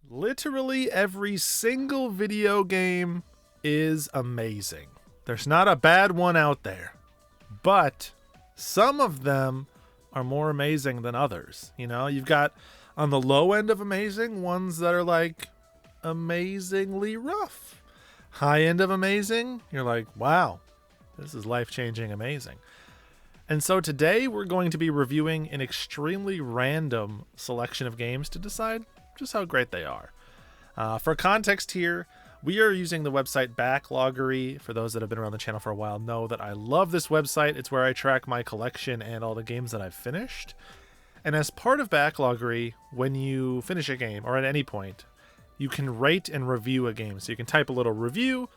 Literally every single video game is amazing. There's not a bad one out there. But some of them are more amazing than others. You know, you've got on the low end of amazing ones that are like amazingly rough. High end of amazing, you're like, wow, this is life-changing amazing. And so today we're going to be reviewing an extremely random selection of games to decide just how great they are. For context here, we are using the website Backloggery. For those that have been around the channel for a while know that I love this website. It's where I track my collection and all the games that I've finished. And as part of Backloggery, when you finish a game, or at any point, you can rate and review a game. So you can type a little review,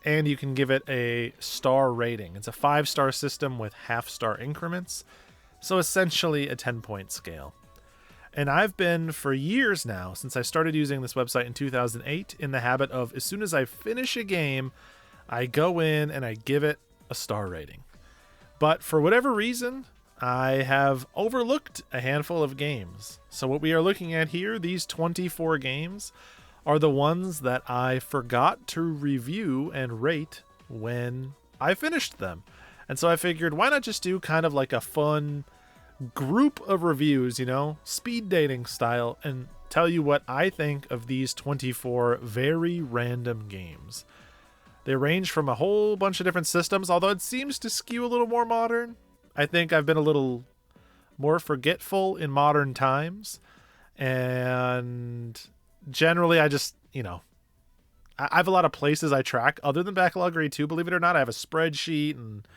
and you can give it a star rating. It's a 5-star system with half-star increments. So essentially a 10-point scale. And I've been, for years now, since I started using this website in 2008, in the habit of, as soon as I finish a game, I go in and I give it a star rating. But for whatever reason, I have overlooked a handful of games. So what we are looking at here, these 24 games, are the ones that I forgot to review and rate when I finished them. And so I figured, why not just do kind of like a fun group of reviews, you know, speed dating style, and tell you what I think of these 24 very random games. They range from a whole bunch of different systems, although it seems to skew a little more modern. I think I've been a little more forgetful in modern times, and generally I just, you know, I have a lot of places I track other than Backloggery too, believe it or not. I have a spreadsheet and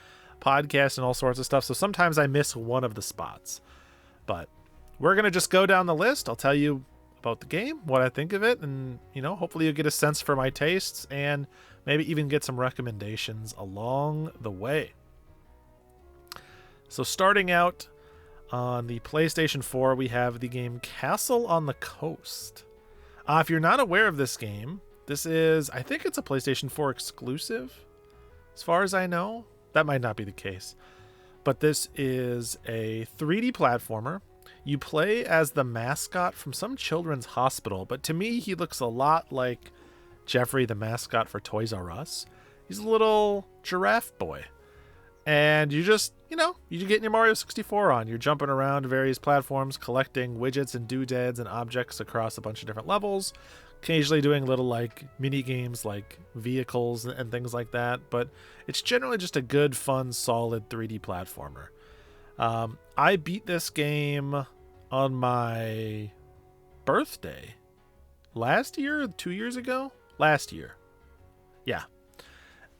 podcast and all sorts of stuff, so sometimes I miss one of the spots. But we're gonna just go down the list. I'll tell you about the game, what I think of it, and, you know, hopefully you'll get a sense for my tastes and maybe even get some recommendations along the way. So starting out on the PlayStation 4, we have the game Castle on the Coast. If you're not aware of this game, this is, I think it's a PlayStation 4 exclusive, as far as I know. That might not be the case. But this is a 3D platformer. You play as the mascot from some children's hospital, but to me, he looks a lot like Jeffrey, the mascot for Toys R Us. He's a little giraffe boy. And you just, you know, you get your Mario 64 on. You're jumping around various platforms, collecting widgets and doodads and objects across a bunch of different levels. Occasionally doing little like mini games like vehicles and things like that, but it's generally just a good, fun, solid 3D platformer. I beat this game on my birthday last year, 2 years ago, last year. Yeah.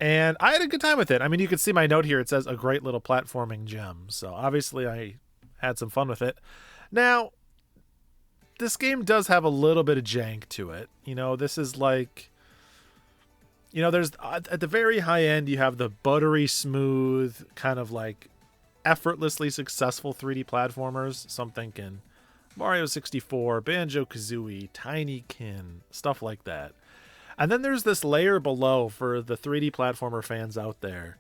And I had a good time with it. I mean, you can see my note here. It says a great little platforming gem. So obviously I had some fun with it. Now, this game does have a little bit of jank to it. You know, this is like, you know, there's at the very high end, you have the buttery smooth, kind of like effortlessly successful 3D platformers. So I'm thinking Mario 64, Banjo-Kazooie, Tinykin, stuff like that. And then there's this layer below for the 3D platformer fans out there.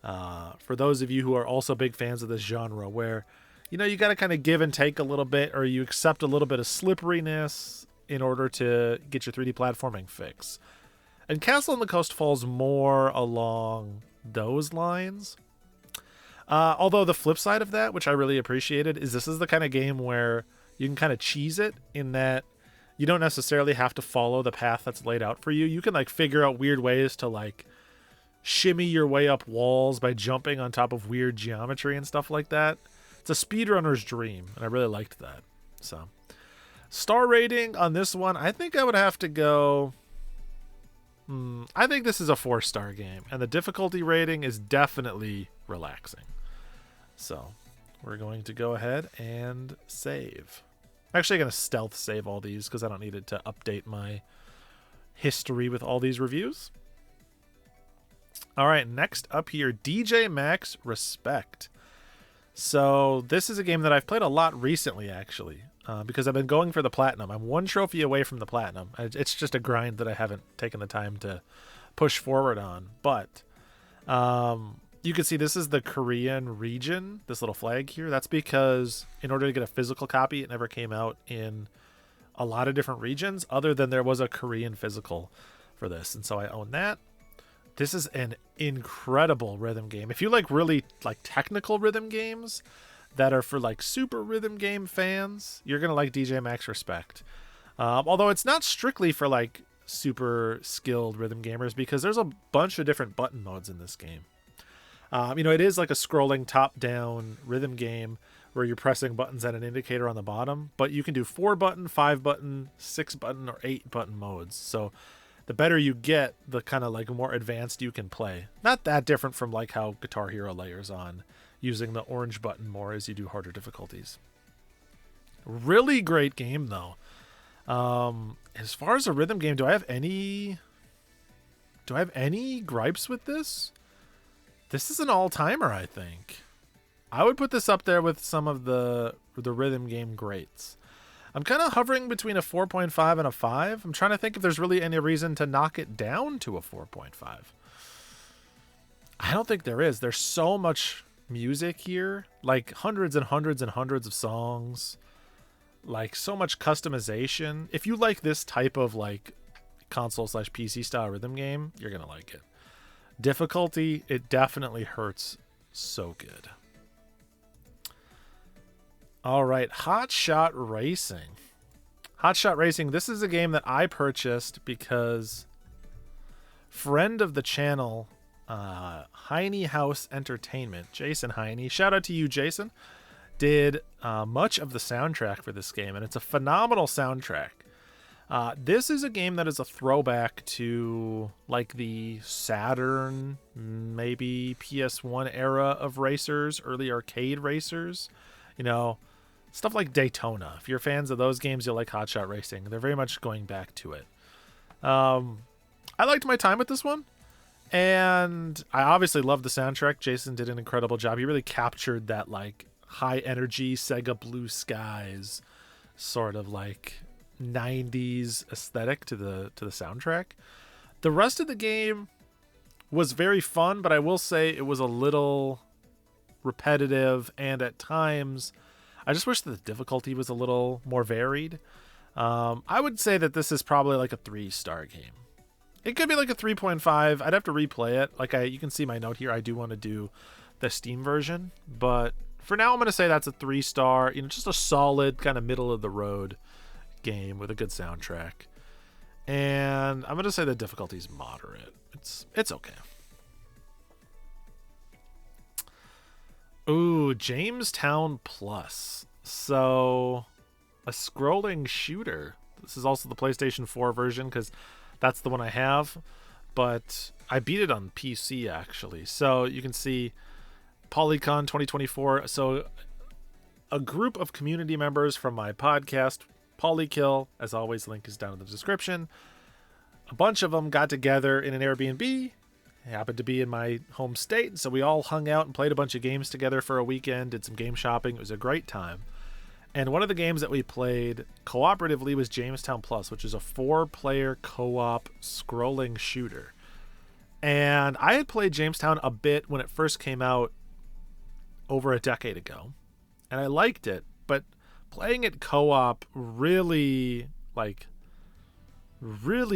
For those of you who are also big fans of this genre, where, you know, you got to kind of give and take a little bit, or you accept a little bit of slipperiness in order to get your 3D platforming fix. And Castle on the Coast falls more along those lines. Although the flip side of that, which I really appreciated, is this is the kind of game where you can kind of cheese it in that you don't necessarily have to follow the path that's laid out for you. You can like figure out weird ways to like shimmy your way up walls by jumping on top of weird geometry and stuff like that. It's a speedrunner's dream, and I really liked that. So, star rating on this one, I think I would have to go... I think this is a 4-star game, and the difficulty rating is definitely relaxing. So, we're going to go ahead and save. I'm actually going to stealth save all these because I don't need it to update my history with all these reviews. All right, next up here, DJ Max Respect. So this is a game that I've played a lot recently, actually, because I've been going for the platinum. I'm one trophy away from the platinum. It's just a grind that I haven't taken the time to push forward on. But you can see this is the Korean region, this little flag here. That's because in order to get a physical copy, it never came out in a lot of different regions, other than there was a Korean physical for this, and so I own that. This is an incredible rhythm game. If you like really like technical rhythm games that are for like super rhythm game fans, you're gonna like DJ Max Respect. Although it's not strictly for like super skilled rhythm gamers, because there's a bunch of different button modes in this game. It is like a scrolling top-down rhythm game where you're pressing buttons at an indicator on the bottom, but you can do 4-button, 5-button, 6-button, or 8-button modes. So the better you get, the kind of like more advanced you can play. Not that different from like how Guitar Hero layers on, using the orange button more as you do harder difficulties. Really great game though. As far as a rhythm game, do I have any gripes with this? This is an all-timer, I think. I would put this up there with some of the rhythm game greats. I'm kind of hovering between a 4.5 and a 5. I'm trying to think if there's really any reason to knock it down to a 4.5. I don't think there is. There's so much music here, like hundreds and hundreds and hundreds of songs, like so much customization. If you like this type of like console/PC style rhythm game, you're going to like it. Difficulty, it definitely hurts so good. All right, Hot Shot Racing. Hot Shot Racing, this is a game that I purchased because friend of the channel, Heine House Entertainment, Jason Heine, shout out to you, Jason, did much of the soundtrack for this game, and it's a phenomenal soundtrack. This is a game that is a throwback to like the Saturn, maybe PS1 era of racers, early arcade racers, stuff like Daytona. If you're fans of those games, you'll like Hot Shot Racing. They're very much going back to it. I liked my time with this one, and I obviously love the soundtrack. Jason did an incredible job. He really captured that like high energy Sega Blue Skies sort of like 90s aesthetic to the soundtrack. The rest of the game was very fun, but I will say it was a little repetitive, and at times I just wish that the difficulty was a little more varied. I would say that this is probably like a 3-star game. It could be like a 3.5. I'd have to replay it. Like you can see my note here. I do want to do the Steam version, but for now I'm going to say that's a 3-star. Just a solid kind of middle of the road game with a good soundtrack. And I'm going to say the difficulty is moderate. It's okay. Ooh, Jamestown Plus. So, a scrolling shooter. This is also the PlayStation 4 version because that's the one I have. But I beat it on PC, actually. So, you can see Polycon 2024. So, a group of community members from my podcast, Polykill, as always, link is down in the description. A bunch of them got together in an Airbnb. It happened to be in my home state, so we all hung out and played a bunch of games together for a weekend, did some game shopping. It was a great time. And one of the games that we played cooperatively was Jamestown Plus, which is a 4-player co-op scrolling shooter. And I had played Jamestown a bit when it first came out over a decade ago, and I liked it, but playing it co-op really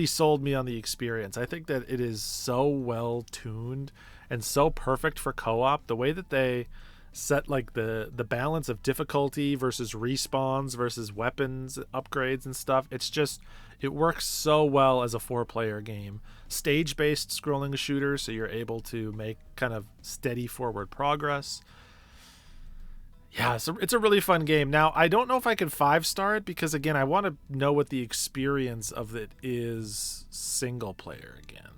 sold me on the experience. I think that it is so well tuned and so perfect for co-op. The way that they set like the balance of difficulty versus respawns versus weapons upgrades and stuff, it works so well as a 4-player game. Stage-based scrolling shooter, so you're able to make kind of steady forward progress. Yeah, so it's a really fun game. Now, I don't know if I could 5-star it because, again, I want to know what the experience of it is single player again.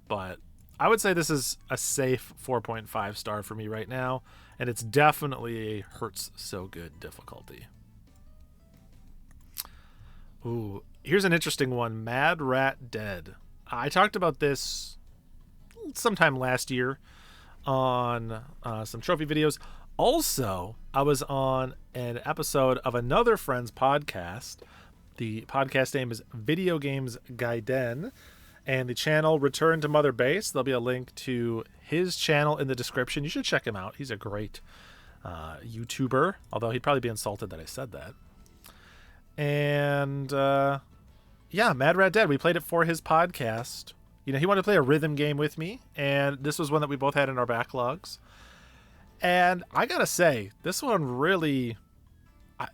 But I would say this is a safe 4.5 star for me right now, and it's definitely a hurts so good difficulty. Ooh, here's an interesting one, Mad Rat Dead. I talked about this sometime last year on some trophy videos. Also, I was on an episode of another friend's podcast. The podcast name is Video Games Gaiden, and the channel ReturnToMotherBase. There'll be a link to his channel in the description. You should check him out. He's a great YouTuber, although he'd probably be insulted that I said that. And yeah, Mad Rat Dead. We played it for his podcast. You know, he wanted to play a rhythm game with me, and this was one that we both had in our backlogs. And I gotta say, this one really,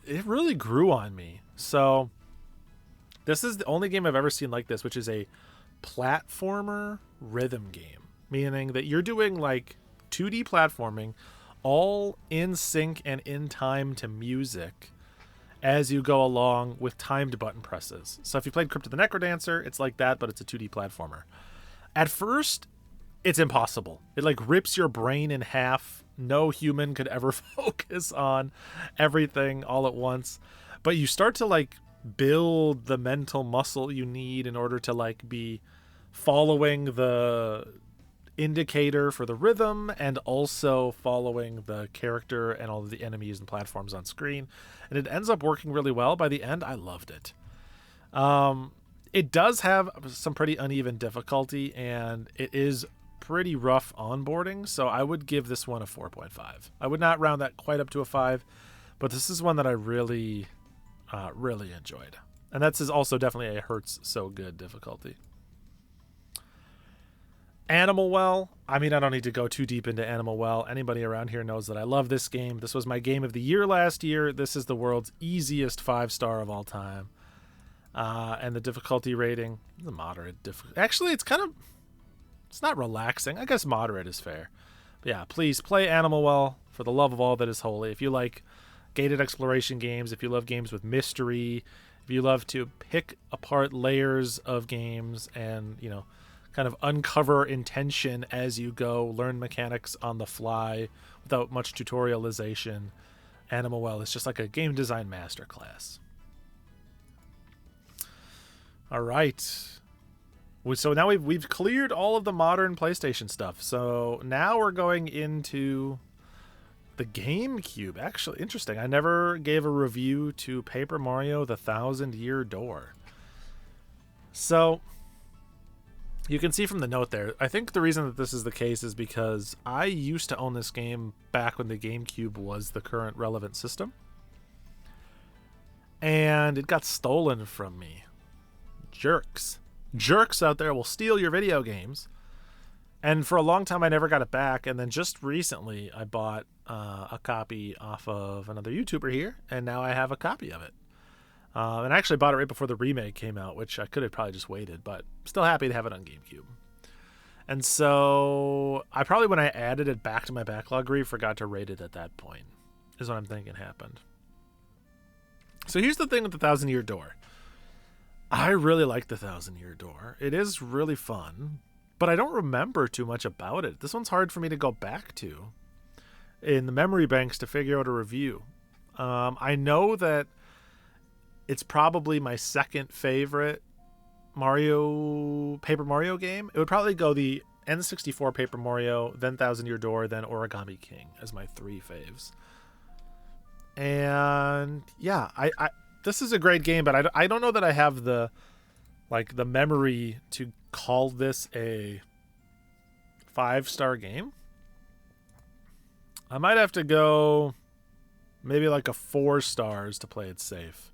it really grew on me. So this is the only game I've ever seen like this, which is a platformer rhythm game, meaning that you're doing like 2D platforming all in sync and in time to music as you go along with timed button presses. So if you played Crypt of the Necrodancer, it's like that, but it's a 2D platformer. At first, it's impossible. It like rips your brain in half. No human could ever focus on everything all at once. But you start to like build the mental muscle you need in order to like be following the indicator for the rhythm and also following the character and all of the enemies and platforms on screen, and it ends up working really well. By the end, I loved it. It does have some pretty uneven difficulty, and it is pretty rough onboarding, so I would give this one a 4.5. I would not round that quite up to a 5, but this is one that I really really enjoyed, and that's also definitely a hurts so good difficulty. Animal Well, I mean, I don't need to go too deep into Animal Well. Anybody around here knows that I love this game. This was my game of the year last year. This is the world's easiest 5-star of all time. And the difficulty rating, the moderate. Actually, it's not relaxing. I guess moderate is fair. But yeah, please play Animal Well for the love of all that is holy. If you like gated exploration games, if you love games with mystery, if you love to pick apart layers of games and, you know, kind of uncover intention as you go, learn mechanics on the fly without much tutorialization, Animal Well is just like a game design masterclass. All right. So now we've cleared all of the modern PlayStation stuff. So now we're going into the GameCube. Actually, interesting. I never gave a review to Paper Mario: The Thousand-Year Door. So you can see from the note there, I think the reason that this is the case is because I used to own this game back when the GameCube was the current relevant system. And it got stolen from me. Jerks. Jerks out there will steal your video games. And for a long time, I never got it back. And then just recently, I bought a copy off of another YouTuber here. And now I have a copy of it. And I actually bought it right before the remake came out, which I could have probably just waited, but still happy to have it on GameCube. And so I probably, when I added it back to my backlog, forgot to rate it at that point, is what I'm thinking happened. So here's the thing with the Thousand-Year Door. I really like the Thousand-Year Door. It is really fun, but I don't remember too much about it. This one's hard for me to go back to in the memory banks to figure out a review. I know that it's probably my second favorite Paper Mario game. It would probably go the N64 Paper Mario, then Thousand-Year Door, then Origami King as my 3 faves. And yeah, I this is a great game, but I don't know that I have the memory to call this a 5-star game. I might have to go maybe like a 4 stars to play it safe.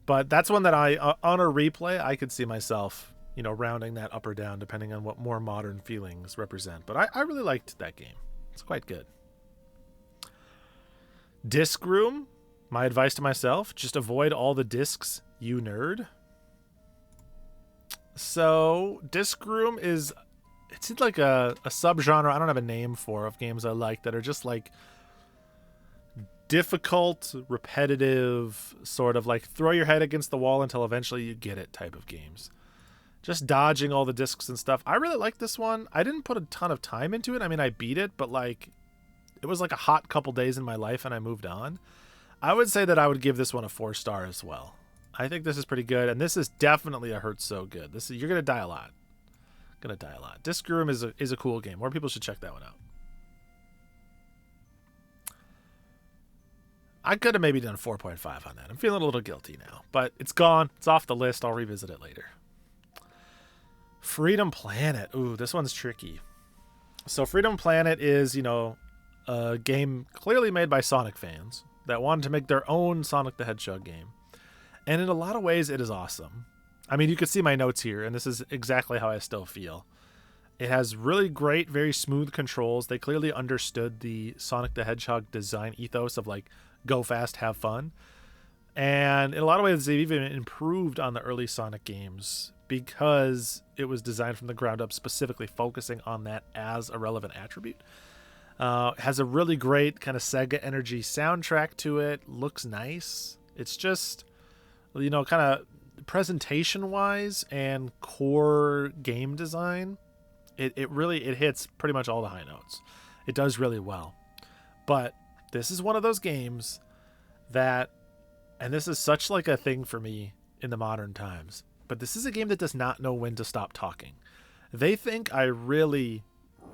But that's one that on a replay, I could see myself, you know, rounding that up or down depending on what more modern feelings represent. But I really liked that game. It's quite good. Disc Room, my advice to myself, just avoid all the discs, you nerd. So Disc Room it's like a subgenre I don't have a name for of games I like that are just like difficult, repetitive, sort of like throw your head against the wall until eventually you get it type of games. Just dodging all the discs and stuff. I really like this one. I didn't put a ton of time into it. I mean, I beat it, but like it was like a hot couple days in my life and I moved on. I would say that I would give this one a 4 star as well. I think this is pretty good, and this is definitely a hurts so good. You're gonna die a lot. Disc Room is a cool game. More people should check that one out. I could have maybe done 4.5 on that. I'm feeling a little guilty now, but it's gone. It's off the list. I'll revisit it later. Freedom Planet. Ooh, this one's tricky. So Freedom Planet is, you know, a game clearly made by Sonic fans that wanted to make their own Sonic the Hedgehog game. And in a lot of ways, it is awesome. I mean, you can see my notes here, and this is exactly how I still feel. It has really great, very smooth controls. They clearly understood the Sonic the Hedgehog design ethos of like, go fast, have fun. And in a lot of ways, they've even improved on the early Sonic games because it was designed from the ground up, specifically focusing on that as a relevant attribute. It has a really great kind of Sega Energy soundtrack to it. Looks nice. It's just, you know, kind of presentation-wise and core game design, it really hits pretty much all the high notes. It does really well. But this is one of those games that, and this is such like a thing for me in the modern times, but this is a game that does not know when to stop talking. They think I really,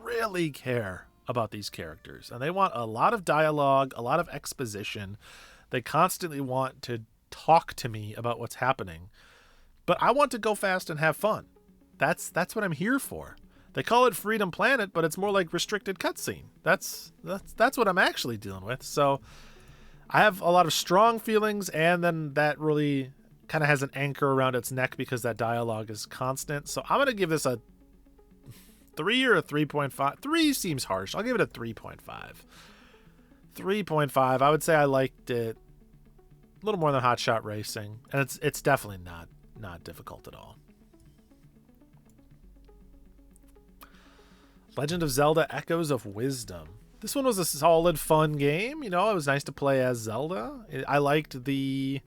really care about these characters, and they want a lot of dialogue, a lot of exposition. They constantly want to talk to me about what's happening, but I want to go fast and have fun. That's what I'm here for. They call it Freedom Planet, but it's more like restricted cutscene. That's what I'm actually dealing with. So I have a lot of strong feelings, and then that really kind of has an anchor around its neck because that dialogue is constant. So I'm going to give this a 3 or a 3.5. 3 seems harsh. I'll give it a 3.5. 3.5. I would say I liked it a little more than Hot Shot Racing, and it's definitely not difficult at all. Legend of Zelda Echoes of Wisdom. This one was a solid, fun game. You know, it was nice to play as Zelda. I liked the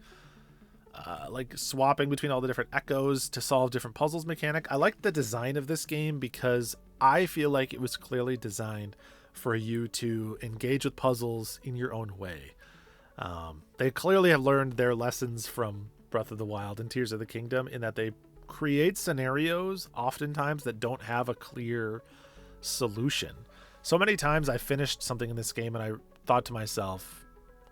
like swapping between all the different echoes to solve different puzzles mechanic. I liked the design of this game because I feel like it was clearly designed for you to engage with puzzles in your own way. They clearly have learned their lessons from Breath of the Wild and Tears of the Kingdom in that they create scenarios oftentimes that don't have a clear solution. So many times I finished something in this game and I thought to myself,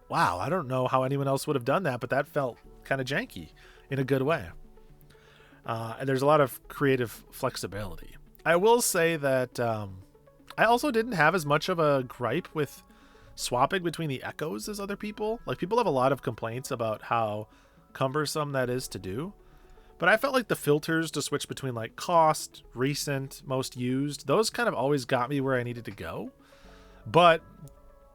wow, I don't know how anyone else would have done that, but that felt kind of janky in a good way. And there's a lot of creative flexibility. I will say that I also didn't have as much of a gripe with swapping between the echoes as other people. Like, people have a lot of complaints about how cumbersome that is to do. But I felt like the filters to switch between like cost, recent, most used, those kind of always got me where I needed to go. But,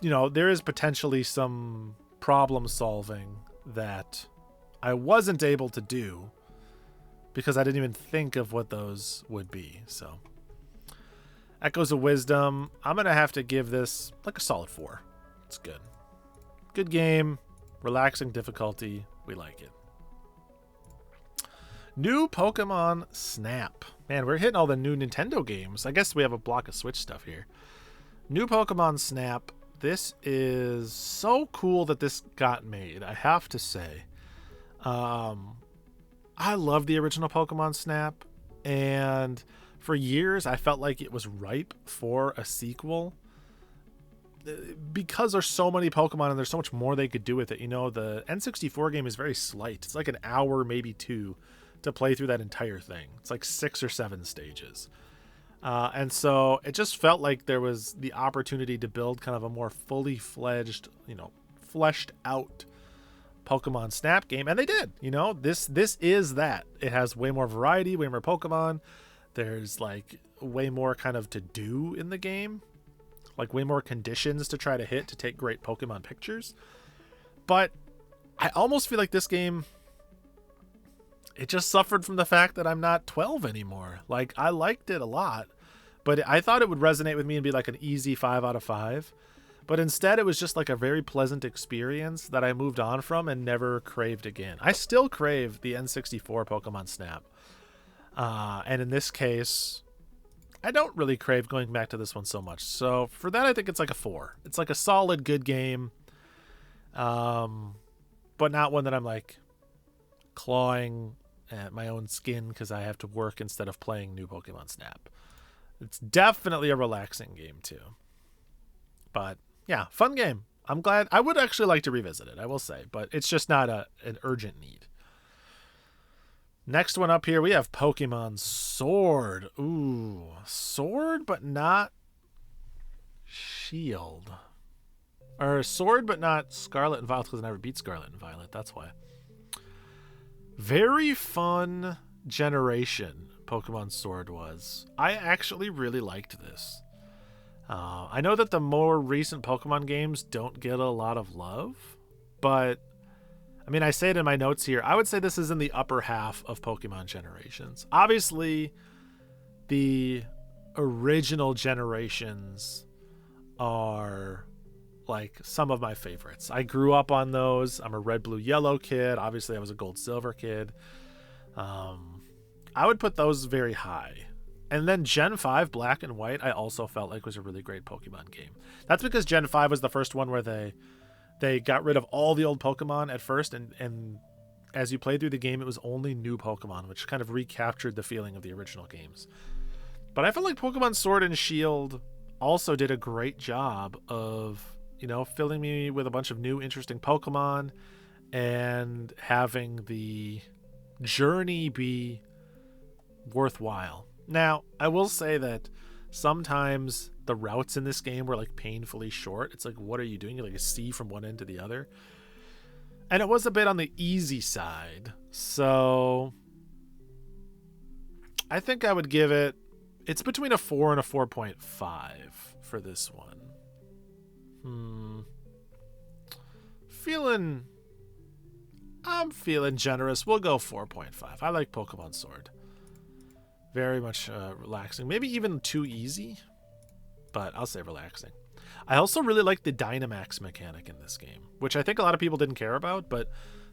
you know, there is potentially some problem solving that I wasn't able to do because I didn't even think of what those would be. So, Echoes of Wisdom, I'm going to have to give this like a solid 4. It's good. Good game, relaxing difficulty. We like it. New Pokemon Snap. Man, we're hitting all the new Nintendo games. I guess we have a block of Switch stuff here. New Pokemon Snap. This is so cool that this got made, I have to say. I love the original Pokemon Snap, and for years I felt like it was ripe for a sequel because there's so many Pokemon and there's so much more they could do with it. You know, the N64 game is very slight. It's like an hour, maybe 2, to play through that entire thing. It's like 6 or 7 stages. And so it just felt like there was the opportunity to build kind of a more fully fledged, you know, fleshed out Pokemon Snap game. And they did. You know, this is that. It has way more variety, way more Pokemon. There's like way more kind of to do in the game. Like way more conditions to try to hit to take great Pokemon pictures. But I almost feel like this game, it just suffered from the fact that I'm not 12 anymore. Like, I liked it a lot, but I thought it would resonate with me and be like an easy 5 out of 5. But instead, it was just like a very pleasant experience that I moved on from and never craved again. I still crave the N64 Pokemon Snap. And in this case, I don't really crave going back to this one so much. So for that, I think it's like a 4. It's like a solid, good game. But not one that I'm like clawing at my own skin because I have to work instead of playing new Pokemon Snap. It's definitely a relaxing game too. But yeah, fun game. I'm glad. I would actually like to revisit it, I will say, but it's just not an urgent need. Next one up here, we have Pokemon Sword. Ooh, Sword but not Shield. Or Sword but not Scarlet and Violet, because I never beat Scarlet and Violet, that's why. Very fun generation Pokemon Sword was. I actually really liked this. I know that the more recent Pokemon games don't get a lot of love, but I mean, I say it in my notes here. I would say this is in the upper half of Pokemon generations. Obviously, the original generations are like some of my favorites. I grew up on those. I'm a red, blue, yellow kid. Obviously, I was a gold, silver kid. I would put those very high. And then Gen 5 Black and White, I also felt like was a really great Pokemon game. That's because Gen 5 was the first one where they got rid of all the old Pokemon at first, and as you played through the game, it was only new Pokemon, which kind of recaptured the feeling of the original games. But I felt like Pokemon Sword and Shield also did a great job of, you know, filling me with a bunch of new interesting Pokemon and having the journey be worthwhile. Now, I will say that sometimes the routes in this game were like painfully short. It's like, what are you doing? You're like a C from one end to the other. And it was a bit on the easy side. So I think I would give it, it's between a 4 and a 4.5 for this one. I'm feeling generous. We'll go 4.5. I like Pokemon Sword. Very much relaxing. Maybe even too easy, but I'll say relaxing. I also really like the Dynamax mechanic in this game, which I think a lot of people didn't care about, but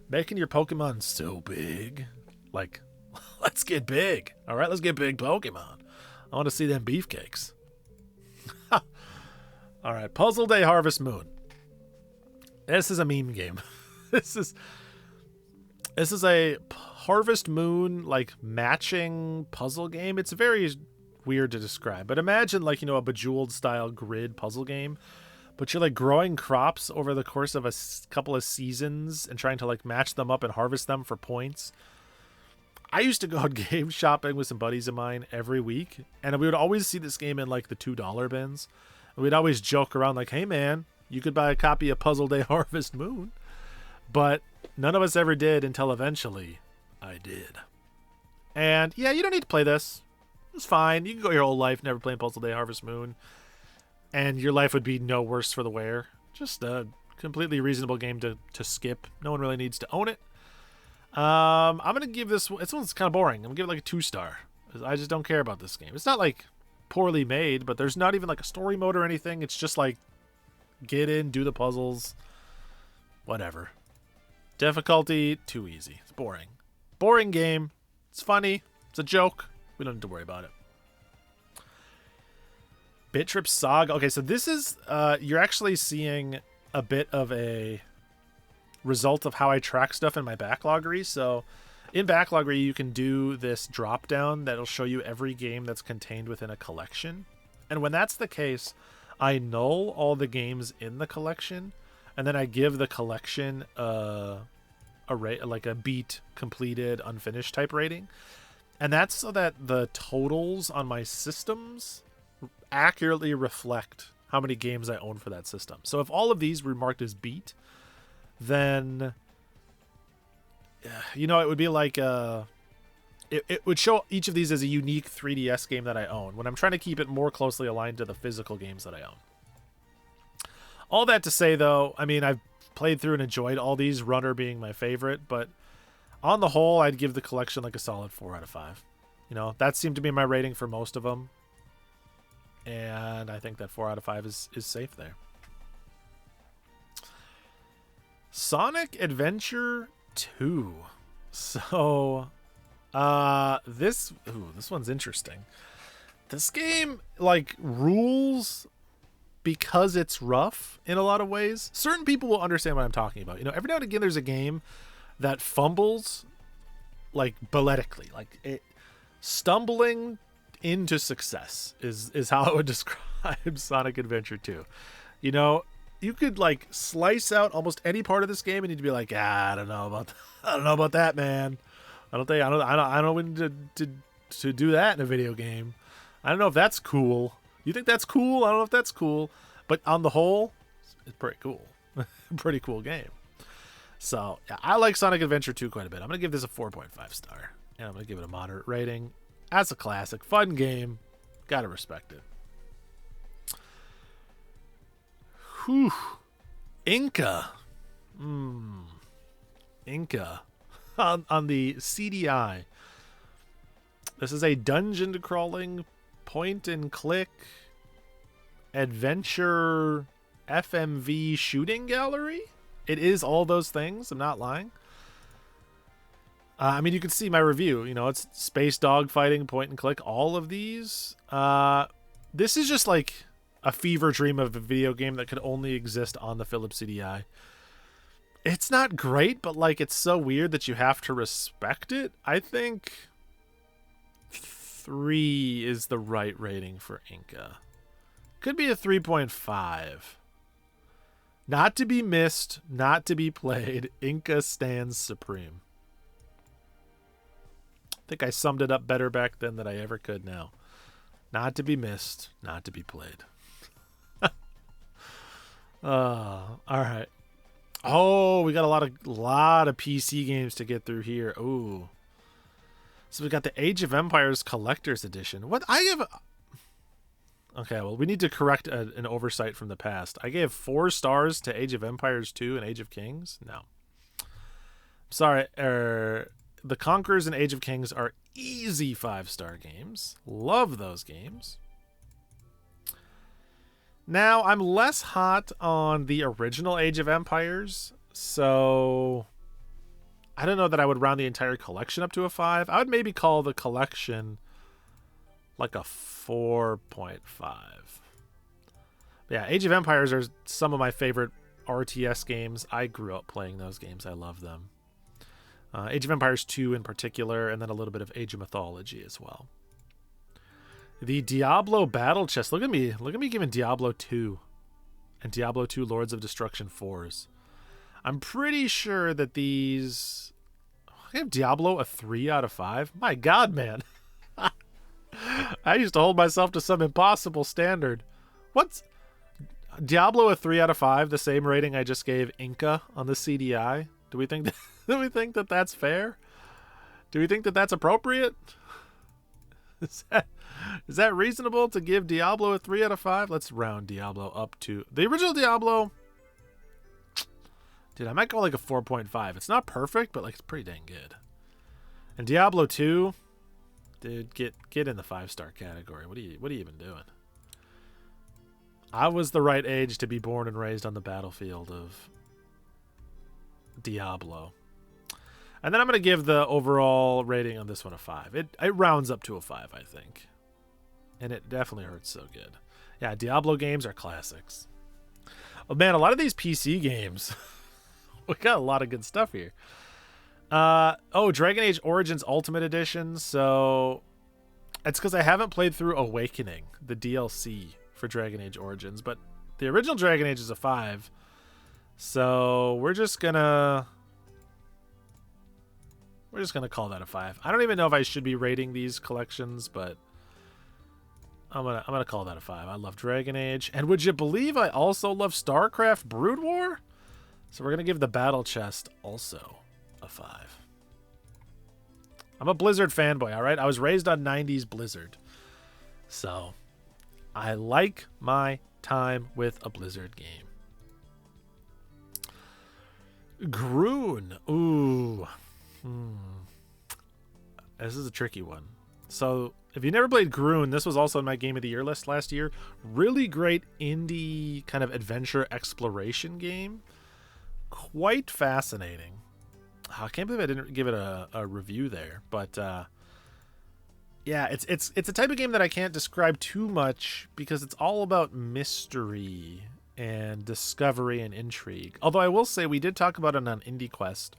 making your Pokemon so big, like, let's get big. All right, let's get big Pokemon. I want to see them beefcakes. All right, Puzzle Day Harvest Moon. This is a meme game. This is a Harvest Moon, like, matching puzzle game. It's very weird to describe, but imagine, like, you know, a Bejeweled style grid puzzle game, but you're like growing crops over the course of a couple of seasons and trying to like match them up and harvest them for points. I used to go out game shopping with some buddies of mine every week, and we would always see this game in like the $2 bins. And we'd always joke around like, hey man, you could buy a copy of Puzzle Day Harvest Moon. But none of us ever did until eventually I did. And yeah, you don't need to play this. It's fine. You can go your whole life never playing Puzzle Day Harvest Moon, and your life would be no worse for the wear. Just a completely reasonable game to skip. No one really needs to own it. I'm going to give this one's kind of boring. I'm going to give it like a 2-star. I just don't care about this game. It's not like poorly made, but there's not even like a story mode or anything. It's just like get in, do the puzzles, whatever. Difficulty, too easy. It's boring. Boring game. It's funny. It's a joke. We don't need to worry about it. Bit Trip Saga. Okay, so this is, you're actually seeing a bit of a result of how I track stuff in my backloggery. So in backloggery, you can do this drop down that'll show you every game that's contained within a collection. And when that's the case, I null all the games in the collection, and then I give the collection like a beat, completed, unfinished type rating. And that's so that the totals on my systems accurately reflect how many games I own for that system. So if all of these were marked as beat, then, you know, it would be like it would show each of these as a unique 3DS game that I own, when I'm trying to keep it more closely aligned to the physical games that I own. All that to say, though, I mean, I've played through and enjoyed all these, Runner being my favorite, but on the whole, I'd give the collection like a solid 4 out of 5. You know, that seemed to be my rating for most of them, and I think that 4 out of 5 is safe there. Sonic Adventure 2. So, this one's interesting. This game, like, rules because it's rough in a lot of ways. Certain people will understand what I'm talking about. You know, every now and again there's a game that fumbles, like, balletically. Like, it stumbling into success is how I would describe Sonic Adventure 2. You know, you could like slice out almost any part of this game and you'd be like, I don't know about that, man. I don't know when to do that in a video game. I don't know if that's cool. You think that's cool? I don't know if that's cool. But on the whole, it's pretty cool. Pretty cool game. So, yeah, I like Sonic Adventure 2 quite a bit. I'm going to give this a 4.5 star. And I'm going to give it a moderate rating. That's a classic. Fun game. Gotta respect it. Whew. Inca. Inca. On the CDI. This is a dungeon crawling point and click adventure FMV shooting gallery. It is all those things. I'm not lying. I mean, you can see my review. You know, it's space dogfighting, point and click, all of these. This is just like a fever dream of a video game that could only exist on the Philips CDI. It's not great, but like it's so weird that you have to respect it. I think 3 is the right rating for Inca. Could be a 3.5. Not to be missed, not to be played. Inca stands supreme. I think I summed it up better back then than I ever could now. Not to be missed, not to be played. All right. Oh, we got a lot of PC games to get through here. Ooh. So we got the Age of Empires Collector's Edition. What I have... Okay, well, we need to correct an oversight from the past. I gave 4 stars to Age of Empires 2 and Age of Kings. No. Sorry. The Conquerors and Age of Kings are easy 5-star games. Love those games. Now, I'm less hot on the original Age of Empires, so I don't know that I would round the entire collection up to a 5. I would maybe call the collection like a 4.5. Yeah, Age of Empires are some of my favorite RTS games. I grew up playing those games. I love them. Age of Empires 2 in particular, and then a little bit of Age of Mythology as well. The Diablo Battle Chest. Look at me giving Diablo 2 and Diablo 2 Lords of Destruction 4s. I'm pretty sure that these... I give Diablo a 3 out of 5. My God, man. I used to hold myself to some impossible standard. What's... Diablo a 3 out of 5, the same rating I just gave Inca on the CDI? Do we think that that's fair? Do we think that that's appropriate? Is that reasonable to give Diablo a 3 out of 5? Let's round Diablo up to... The original Diablo... Dude, I might go like a 4.5. It's not perfect, but like it's pretty dang good. And Diablo 2... Dude, get in the 5-star category. What are you even doing? I was the right age to be born and raised on the battlefield of Diablo. And then I'm going to give the overall rating on this one a 5. It rounds up to a 5, I think. And it definitely hurts so good. Yeah, Diablo games are classics. Oh, man, a lot of these PC games. We got a lot of good stuff here. Dragon Age Origins Ultimate Edition. So it's because I haven't played through Awakening, the DLC for Dragon Age Origins. But the original Dragon Age is a 5. So we're just gonna call that a 5. I don't even know if I should be rating these collections, but I'm gonna call that a 5. I love Dragon Age, and would you believe I also love StarCraft Brood War? So we're gonna give the Battle Chest also a 5. I'm a Blizzard fanboy, all right? I was raised on 90s Blizzard, so I like my time with a Blizzard game. Groon. Ooh. This is a tricky one. So, if you never played Groon, this was also in my Game of the Year list last year. Really great indie kind of adventure exploration game. Quite fascinating. I can't believe I didn't give it a review there. But, yeah, it's a type of game that I can't describe too much because it's all about mystery and discovery and intrigue. Although I will say we did talk about it on Indie Quest.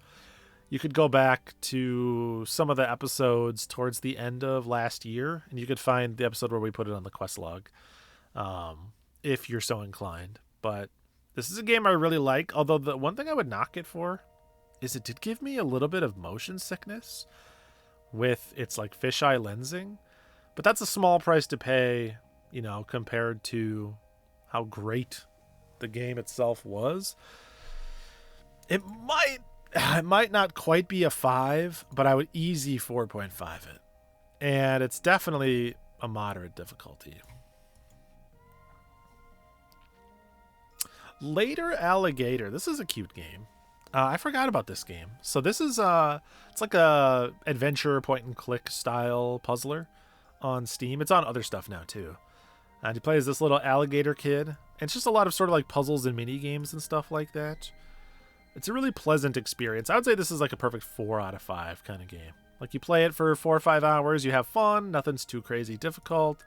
You could go back to some of the episodes towards the end of last year, and you could find the episode where we put it on the quest log, if you're so inclined. But this is a game I really like, although the one thing I would knock it for is it did give me a little bit of motion sickness with its like fisheye lensing. But that's a small price to pay, you know, compared to how great the game itself was. It might It might not quite be a 5, but I would easy 4.5 it. And it's definitely a moderate difficulty. Later Alligator. This is a cute game. I forgot about this game. So this is it's like a adventure point and click style puzzler on Steam. It's on other stuff now too. And he plays this little alligator kid. And it's just a lot of sort of like puzzles and mini games and stuff like that. It's a really pleasant experience. I would say this is like a perfect 4 out of 5 kind of game. Like you play it for 4 or 5 hours, you have fun, nothing's too crazy difficult,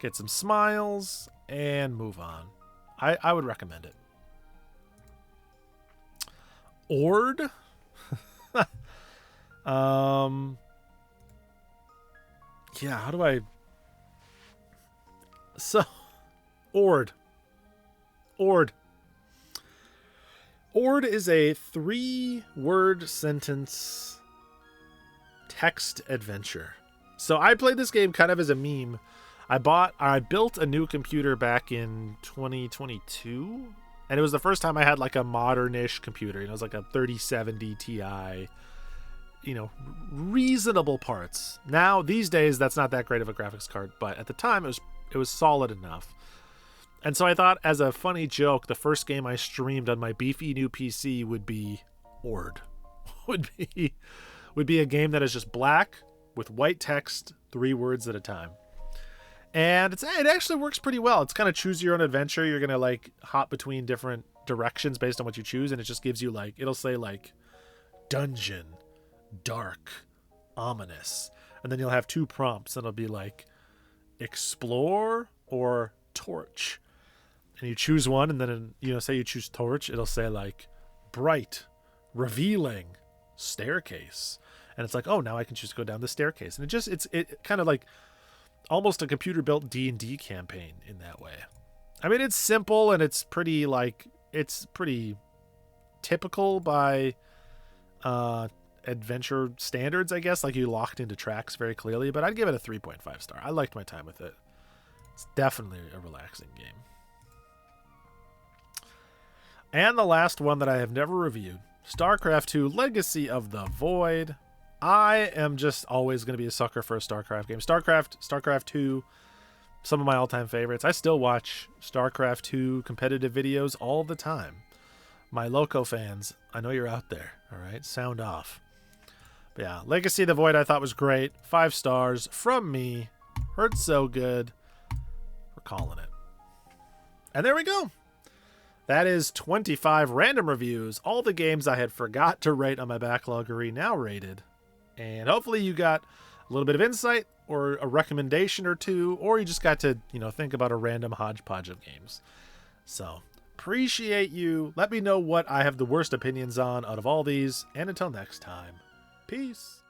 get some smiles, and move on. I would recommend it. Ord? Yeah, how do I... So, Ord. Ord is a 3-word sentence text adventure. So I played this game kind of as a meme. I built a new computer back in 2022, and it was the first time I had like a modern-ish computer. You know, it was like a 3070 Ti, you know, reasonable parts. Now, these days, that's not that great of a graphics card, but at the time, it was solid enough. And so I thought, as a funny joke, the first game I streamed on my beefy new PC would be Ord. would be a game that is just black with white text, 3 words at a time. And it actually works pretty well. It's kind of choose your own adventure. You're going to like hop between different directions based on what you choose, and it just gives you like, it'll say like dungeon, dark, ominous. And then you'll have 2 prompts, and it'll be like explore or torch. And you choose one, and then, you know, say you choose torch, it'll say like bright, revealing, staircase. And it's like, oh, now I can choose to go down the staircase. And it kind of like almost a computer built D&D campaign in that way. I mean, it's simple, and it's pretty typical by adventure standards, I guess. Like, you locked into tracks very clearly, but I'd give it a 3.5 star. I liked my time with it. It's definitely a relaxing game. And the last one that I have never reviewed, StarCraft II Legacy of the Void. I am just always going to be a sucker for a StarCraft game. StarCraft 2, some of my all-time favorites. I still watch StarCraft 2 competitive videos all the time. My Loco fans, I know you're out there, all right? Sound off. But yeah, Legacy of the Void I thought was great. 5 stars from me. Heard so good. We're calling it. And there we go. That is 25 random reviews. All the games I had forgot to rate on my backlog are now rated. And hopefully you got a little bit of insight or a recommendation or two, or you just got to, you know, think about a random hodgepodge of games. So, appreciate you. Let me know what I have the worst opinions on out of all these. And until next time, peace.